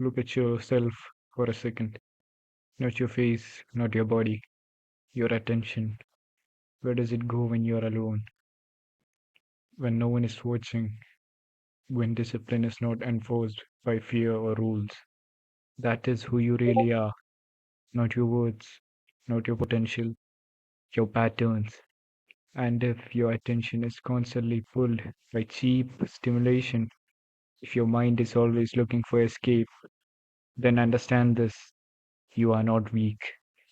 Look at yourself for a second. Not your face, not your body, your attention. Where does it go when you're alone? When no one is watching? When discipline is not enforced by fear or rules? That is who you really are. Not your words, not your potential, your patterns. And if your attention is constantly pulled by cheap stimulation, if your mind is always looking for escape, then understand this: you are not weak,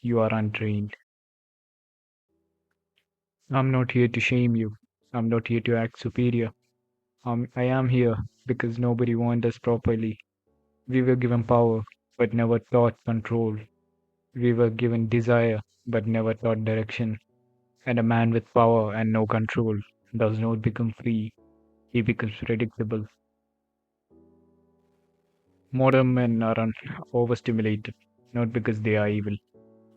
you are untrained. I'm not here to shame you. I'm not here to act superior. I am here because nobody warned us properly. We were given power, but never taught control. We were given desire, but never taught direction. And a man with power and no control does not become free, he becomes predictable. Modern men are overstimulated, not because they are evil,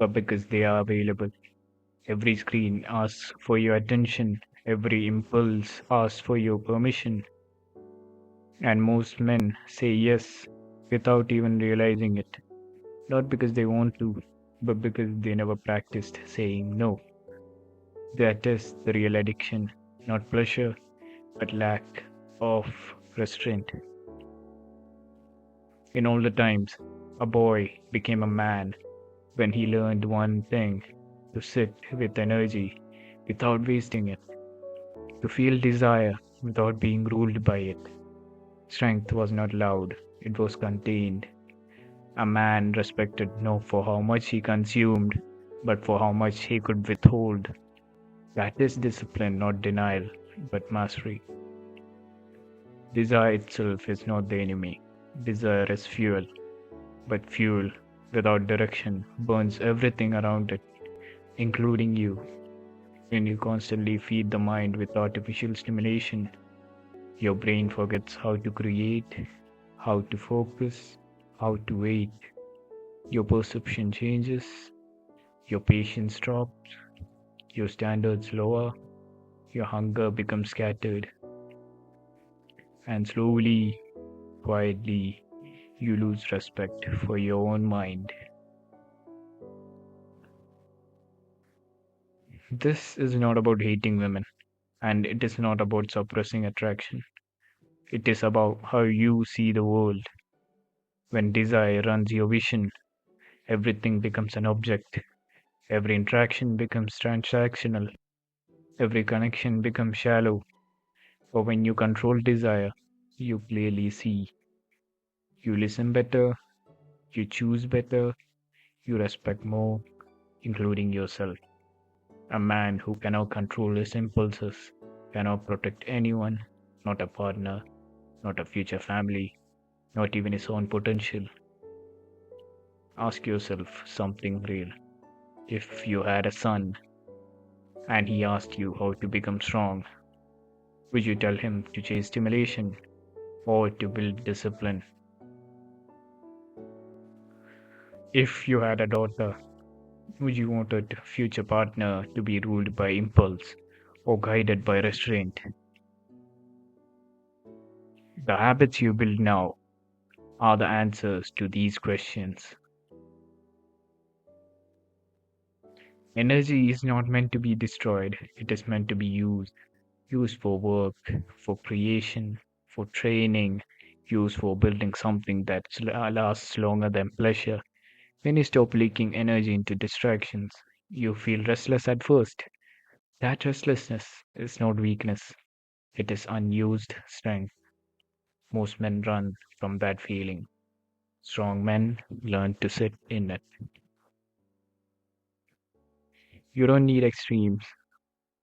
but because they are available. Every screen asks for your attention, every impulse asks for your permission, and most men say yes without even realizing it. Not because they want to, but because they never practiced saying no. That is the real addiction, not pleasure, but lack of restraint. In older times, a boy became a man when he learned one thing: to sit with energy without wasting it, to feel desire without being ruled by it. Strength was not loud, it was contained. A man respected not for how much he consumed, but for how much he could withhold. That is discipline, not denial, but mastery. Desire itself is not the enemy. Desire is fuel, but fuel without direction burns everything around it, including you. When you constantly feed the mind with artificial stimulation, your brain forgets how to create, how to focus, how to wait. Your perception changes, your patience drops, your standards lower, your hunger becomes scattered, and slowly, quietly, you lose respect for your own mind. This is not about hating women, and it is not about suppressing attraction. It is about how you see the world. When desire runs your vision, everything becomes an object. Every interaction becomes transactional. Every connection becomes shallow. But when you control desire, you clearly see. You listen better, you choose better, you respect more, including yourself. A man who cannot control his impulses cannot protect anyone, not a partner, not a future family, not even his own potential. Ask yourself something real. If you had a son and he asked you how to become strong, would you tell him to chase stimulation or to build discipline? If you had a daughter, would you want a future partner to be ruled by impulse or guided by restraint? The habits you build now are the answers to these questions. Energy is not meant to be destroyed, it is meant to be used. Used for work, for creation, for training, used for building something that lasts longer than pleasure. When you stop leaking energy into distractions, you feel restless at first. That restlessness is not weakness, it is unused strength. Most men run from that feeling. Strong men learn to sit in it. You don't need extremes.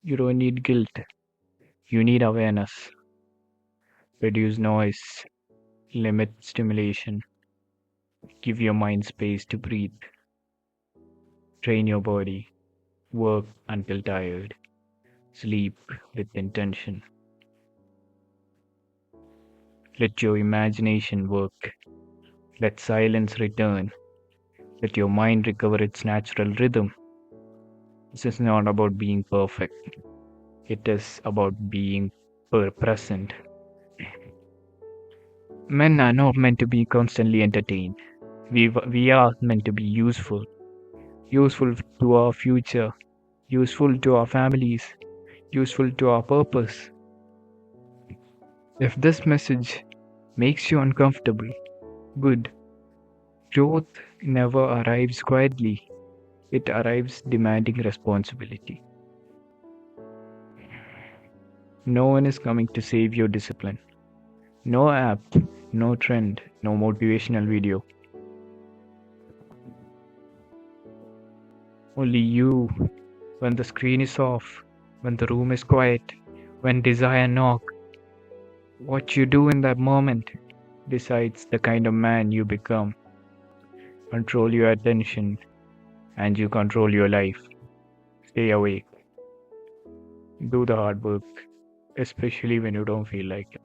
You don't need guilt. You need awareness. Reduce noise. Limit stimulation. Give your mind space to breathe. Train your body. Work until tired. Sleep with intention. Let your imagination work. Let silence return. Let your mind recover its natural rhythm. This is not about being perfect. It is about being present. Men are not meant to be constantly entertained. We are meant to be useful. Useful to our future, useful to our families, useful to our purpose. If this message makes you uncomfortable, good. Growth never arrives quietly, it arrives demanding responsibility. No one is coming to save your discipline. No app, no trend, no motivational video. Only you, when the screen is off, when the room is quiet, when desire knocks. What you do in that moment decides the kind of man you become. Control your attention and you control your life. Stay awake. Do the hard work, especially when you don't feel like it.